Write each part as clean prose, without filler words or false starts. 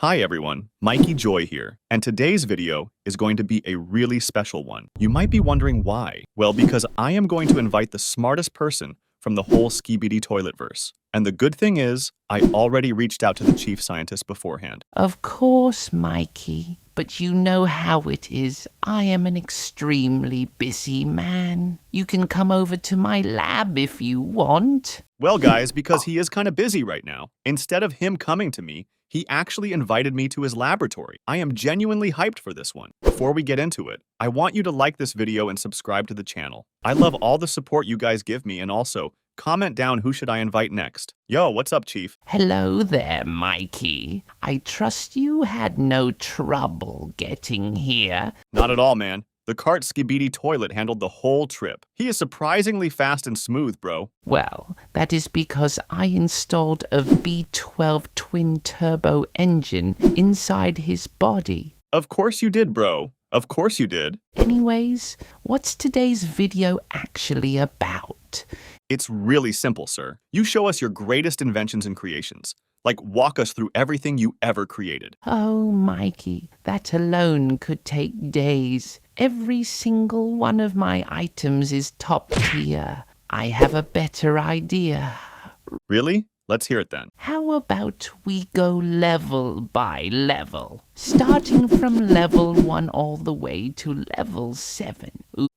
Hi everyone, Mikey Joy here, and today's video is going to be a really special one. You might be wondering why. Well, because I am going to invite the smartest person from the whole Skibidi Toilet verse. And the good thing is, I already reached out to the chief scientist beforehand. Of course, Mikey, but you know how it is. I am an extremely busy man. You can come over to my lab if you want. Well guys, because he is kind of busy right now, instead of him coming to me, he actually invited me to his laboratory. I am genuinely hyped for this one. Before we get into it, I want you to like this video and subscribe to the channel. I love all the support you guys give me, and also, comment down who should I invite next. Yo, what's up, Chief? Hello there, Mikey. I trust you had no trouble getting here. Not at all, man. The cart Skibidi Toilet handled the whole trip. He is surprisingly fast and smooth, bro. Well, that is because I installed a V12 twin-turbo engine inside his body. Of course you did, bro. Of course you did. Anyways, what's today's video actually about? It's really simple, sir. You show us your greatest inventions and creations. Like, walk us through everything you ever created. Oh, Mikey, that alone could take days. Every single one of my items is top tier. I have a better idea. Really? Let's hear it then. How about we go level by level, starting from level 1 all the way to level 7.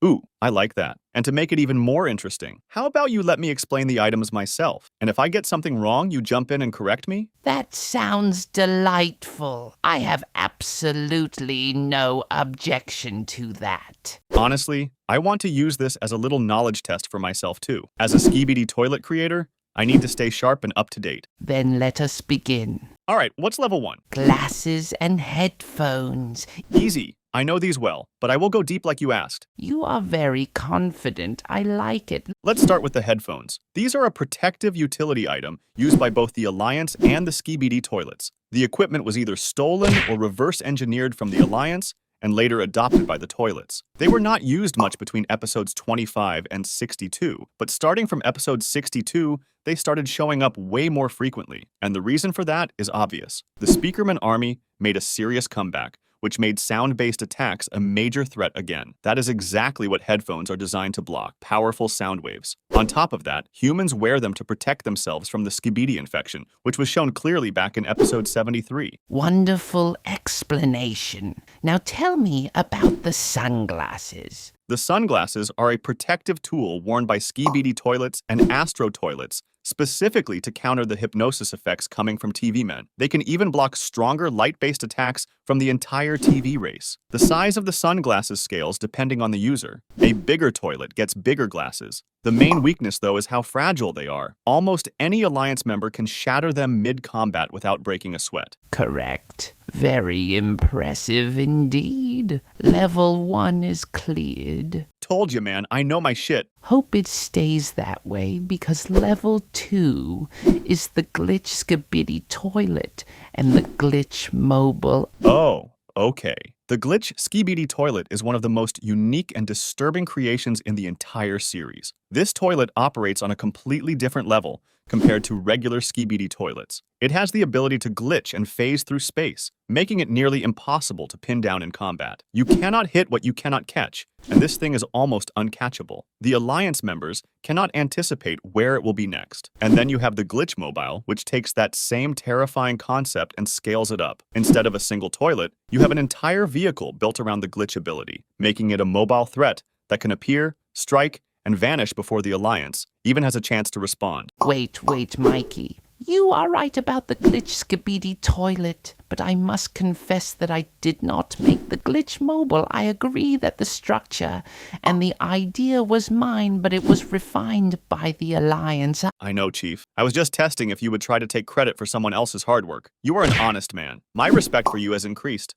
Ooh, I like that. And to make it even more interesting, how about you let me explain the items myself? And if I get something wrong, you jump in and correct me? That sounds delightful. I have absolutely no objection to that. Honestly, I want to use this as a little knowledge test for myself too. As a Skibidi Toilet creator, I need to stay sharp and up to date. Then let us begin. All right, what's level 1? Glasses and headphones. Easy. I know these well, but I will go deep like you asked. You are very confident. I like it. Let's start with the headphones. These are a protective utility item used by both the Alliance and the Skibidi Toilets. The equipment was either stolen or reverse engineered from the Alliance and later adopted by the toilets. They were not used much between episodes 25 and 62, but starting from episode 62, they started showing up way more frequently. And the reason for that is obvious. The Speakerman army made a serious comeback, which made sound-based attacks a major threat again. That is exactly what headphones are designed to block, powerful sound waves. On top of that, humans wear them to protect themselves from the Skibidi infection, which was shown clearly back in episode 73. Wonderful explanation. Now tell me about the sunglasses. The sunglasses are a protective tool worn by Skibidi Toilets and Astro Toilets, specifically to counter the hypnosis effects coming from TV men. They can even block stronger light-based attacks from the entire TV race. The size of the sunglasses scales depending on the user. A bigger toilet gets bigger glasses. The main weakness, though, is how fragile they are. Almost any Alliance member can shatter them mid-combat without breaking a sweat. Correct. Very impressive indeed. Level 1 is cleared. Told you, man. I know my shit. Hope it stays that way, because level 2 is the glitch Skibidi Toilet and the glitch mobile. Oh, okay. The glitch Skibidi Toilet is one of the most unique and disturbing creations in the entire series. This toilet operates on a completely different level compared to regular Skibidi Toilets. It has the ability to glitch and phase through space, making it nearly impossible to pin down in combat. You cannot hit what you cannot catch, and this thing is almost uncatchable. The Alliance members cannot anticipate where it will be next. And then you have the glitch mobile, which takes that same terrifying concept and scales it up. Instead of a single toilet, you have an entire vehicle built around the glitch ability, making it a mobile threat that can appear, strike, and vanish before the Alliance even has a chance to respond. Wait, Mikey. You are right about the glitch Skibidi Toilet, but I must confess that I did not make the glitch mobile. I agree that the structure and the idea was mine, but it was refined by the Alliance. I know, Chief. I was just testing if you would try to take credit for someone else's hard work. You are an honest man. My respect for you has increased.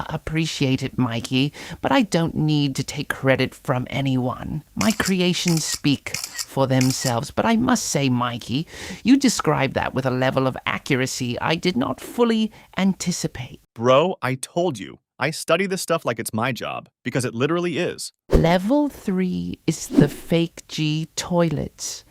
Appreciate it, Mikey, but I don't need to take credit from anyone. My creations speak for themselves, but I must say, Mikey, you described that with a level of accuracy I did not fully anticipate. Bro, I told you. I study this stuff like it's my job, because it literally is. Level 3 is the fake G toilets.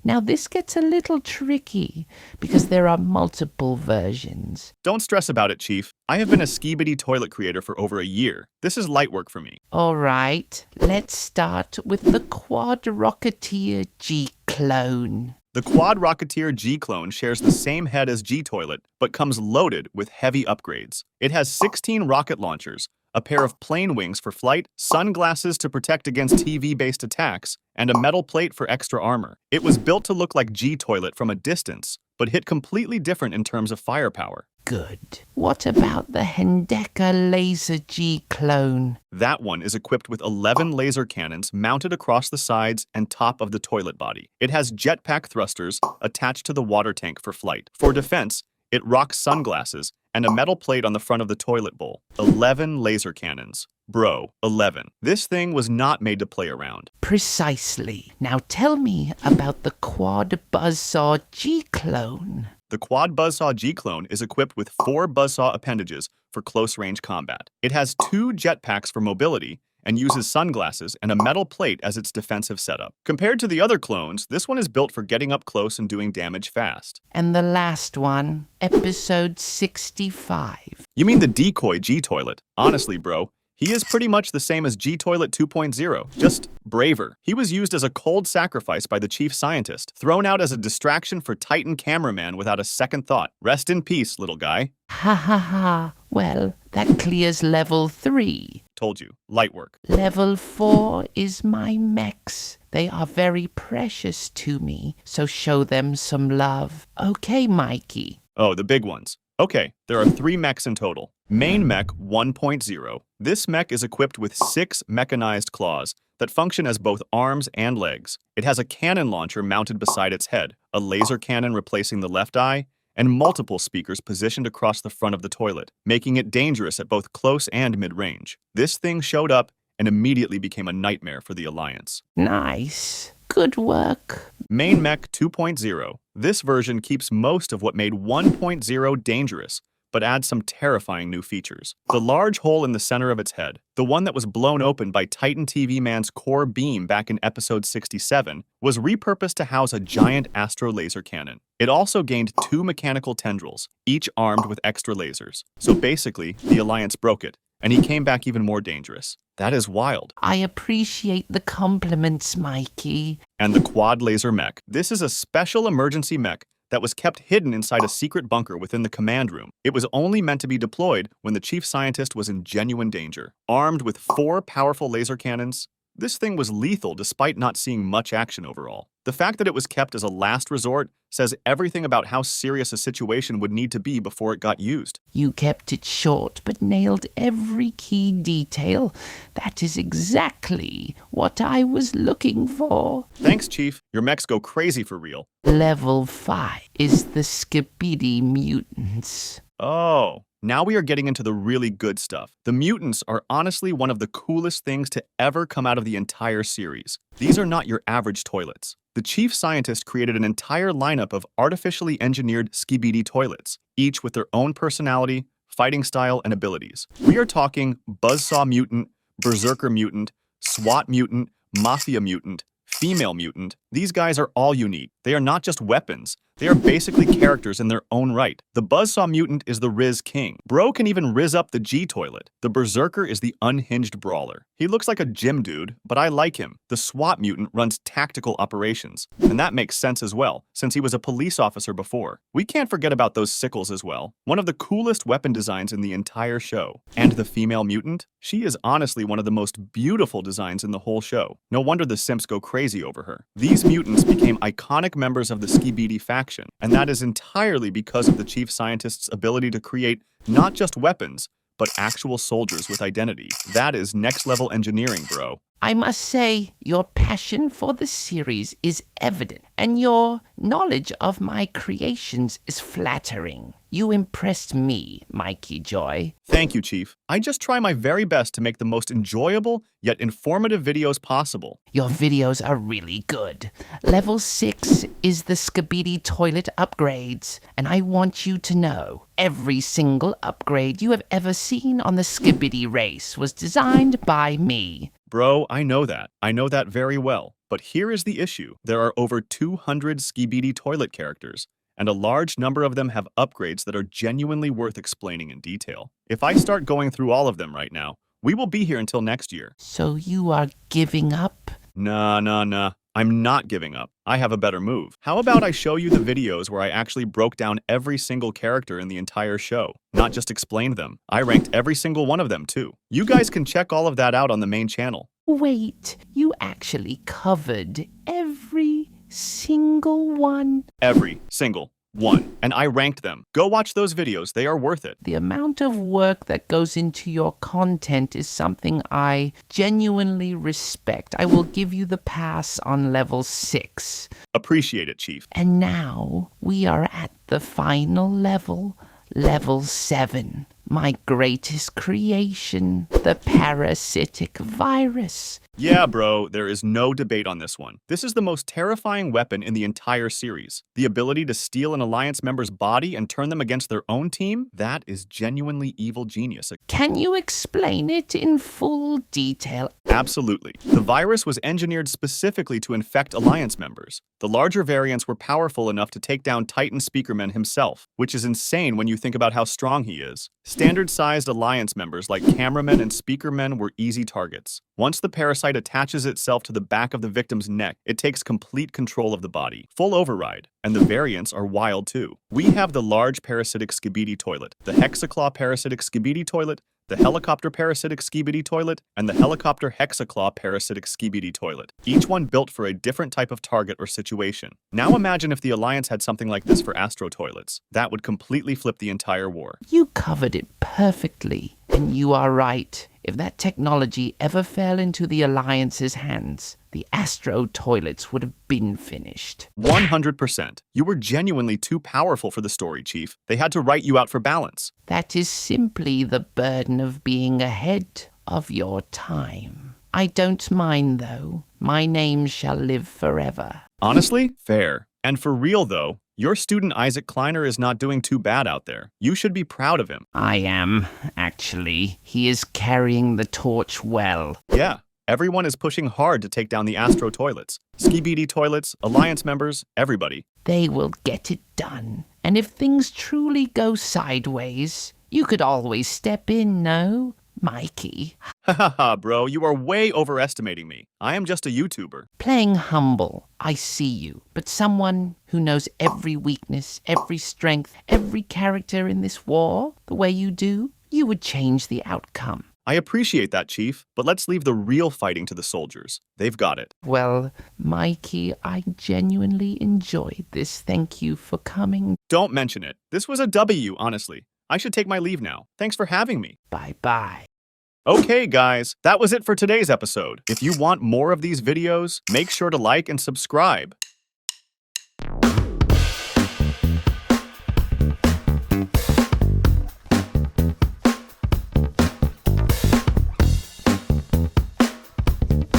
Now this gets a little tricky because there are multiple versions. Don't stress about it, Chief. I have been a Skibidi Toilet creator for over a year. This is light work for me. Alright, let's start with the Quad Rocketeer G clone. The Quad Rocketeer G-Clone shares the same head as G-Toilet, but comes loaded with heavy upgrades. It has 16 rocket launchers, a pair of plane wings for flight, sunglasses to protect against TV-based attacks, and a metal plate for extra armor. It was built to look like G-Toilet from a distance, but hit completely different in terms of firepower. Good. What about the Hendeka Laser G clone? That one is equipped with 11 laser cannons mounted across the sides and top of the toilet body. It has jetpack thrusters attached to the water tank for flight. For defense, it rocks sunglasses and a metal plate on the front of the toilet bowl. 11 laser cannons. Bro, 11. This thing was not made to play around. Precisely. Now tell me about the Quad Buzzsaw G clone. The Quad Buzzsaw G-Clone is equipped with 4 buzzsaw appendages for close-range combat. It has 2 jetpacks for mobility and uses sunglasses and a metal plate as its defensive setup. Compared to the other clones, this one is built for getting up close and doing damage fast. And the last one, episode 65. You mean the Decoy G-Toilet? Honestly, bro, he is pretty much the same as G-Toilet 2.0, just braver. He was used as a cold sacrifice by the chief scientist, thrown out as a distraction for Titan Cameraman without a second thought. Rest in peace, little guy. Ha ha ha. Well, that clears level 3. Told you, light work. Level 4 is my mechs. They are very precious to me, so show them some love. Okay, Mikey. Oh, the big ones. Okay, there are 3 mechs in total. Main Mech 1.0. This mech is equipped with 6 mechanized claws that function as both arms and legs. It has a cannon launcher mounted beside its head, a laser cannon replacing the left eye, and multiple speakers positioned across the front of the toilet, making it dangerous at both close and mid-range. This thing showed up and immediately became a nightmare for the Alliance. Nice. Good work. Main Mech 2.0. This version keeps most of what made 1.0 dangerous, but adds some terrifying new features. The large hole in the center of its head, the one that was blown open by Titan TV Man's core beam back in episode 67, was repurposed to house a giant Astro laser cannon. It also gained 2 mechanical tendrils, each armed with extra lasers. So basically, the Alliance broke it, and he came back even more dangerous. That is wild. I appreciate the compliments, Mikey. And the Quad Laser Mech. This is a special emergency mech that was kept hidden inside a secret bunker within the command room. It was only meant to be deployed when the chief scientist was in genuine danger. Armed with 4 powerful laser cannons, this thing was lethal despite not seeing much action overall. The fact that it was kept as a last resort says everything about how serious a situation would need to be before it got used. You kept it short but nailed every key detail. That is exactly what I was looking for. Thanks, Chief. Your mechs go crazy for real. Level 5 is the Skibidi Mutants. Oh, now we are getting into the really good stuff. The mutants are honestly one of the coolest things to ever come out of the entire series. These are not your average toilets. The chief scientist created an entire lineup of artificially engineered Skibidi toilets, each with their own personality, fighting style, and abilities. We are talking Buzzsaw Mutant, Berserker Mutant, SWAT Mutant, Mafia Mutant, Female Mutant. These guys are all unique. They are not just weapons. They are basically characters in their own right. The Buzzsaw Mutant is the Riz King. Bro can even Riz up the G-Toilet. The Berserker is the unhinged brawler. He looks like a gym dude, but I like him. The SWAT Mutant runs tactical operations, and that makes sense as well, since he was a police officer before. We can't forget about those sickles as well. One of the coolest weapon designs in the entire show. And the Female Mutant? She is honestly one of the most beautiful designs in the whole show. No wonder the simps go crazy over her. These mutants became iconic members of the Skibidi faction, and that is entirely because of the chief scientist's ability to create not just weapons, but actual soldiers with identity. That is next-level engineering, bro. I must say, your passion for the series is evident, and your knowledge of my creations is flattering. You impressed me, Mikey Joy. Thank you, Chief. I just try my very best to make the most enjoyable yet informative videos possible. Your videos are really good. Level 6 is the Skibidi Toilet upgrades, and I want you to know every single upgrade you have ever seen on the Skibidi race was designed by me. Bro, I know that. I know that very well. But here is the issue. There are over 200 Skibidi Toilet characters, and a large number of them have upgrades that are genuinely worth explaining in detail. If I start going through all of them right now, we will be here until next year. So you are giving up? Nah. I'm not giving up. I have a better move. How about I show you the videos where I actually broke down every single character in the entire show, not just explained them. I ranked every single one of them too. You guys can check all of that out on the main channel. Wait, you actually covered every single one? Every single one. And I ranked them. Go watch those videos. They are worth it. The amount of work that goes into your content is something I genuinely respect. I will give you the pass on level 6. Appreciate it, Chief. And now we are at the final level, level 7. My greatest creation, the parasitic virus. Yeah, bro, there is no debate on this one. This is the most terrifying weapon in the entire series. The ability to steal an Alliance member's body and turn them against their own team? That is genuinely evil genius. Can you explain it in full detail? Absolutely. The virus was engineered specifically to infect Alliance members. The larger variants were powerful enough to take down Titan Speakerman himself, which is insane when you think about how strong he is. Standard-sized Alliance members like Cameraman and Speakerman were easy targets. Once the parasite attaches itself to the back of the victim's neck, it takes complete control of the body. Full override. And the variants are wild too. We have the large parasitic Skibidi Toilet, the Hexaclaw parasitic Skibidi Toilet, the helicopter parasitic Skibidi Toilet, and the helicopter hexaclaw parasitic Skibidi Toilet, each one built for a different type of target or situation. Now imagine if the Alliance had something like this for Astro toilets. That would completely flip the entire war. You covered it perfectly, and you are right. If that technology ever fell into the Alliance's hands, the Astro toilets would have been finished. 100%. You were genuinely too powerful for the story, Chief. They had to write you out for balance. That is simply the burden of being ahead of your time. I don't mind, though. My name shall live forever. Honestly, fair. And for real, though, your student Isaac Kleiner is not doing too bad out there. You should be proud of him. I am, actually. He is carrying the torch well. Yeah. Everyone is pushing hard to take down the Astro toilets. Skibidi toilets, Alliance members, everybody. They will get it done. And if things truly go sideways, you could always step in, no? Mikey. Hahaha, bro, you are way overestimating me. I am just a YouTuber. Playing humble, I see you. But someone who knows every weakness, every strength, every character in this war, the way you do, you would change the outcome. I appreciate that, Chief, but let's leave the real fighting to the soldiers. They've got it. Well, Mikey, I genuinely enjoyed this. Thank you for coming. Don't mention it. This was a W, honestly. I should take my leave now. Thanks for having me. Bye-bye. Okay, guys, that was it for today's episode. If you want more of these videos, make sure to like and subscribe.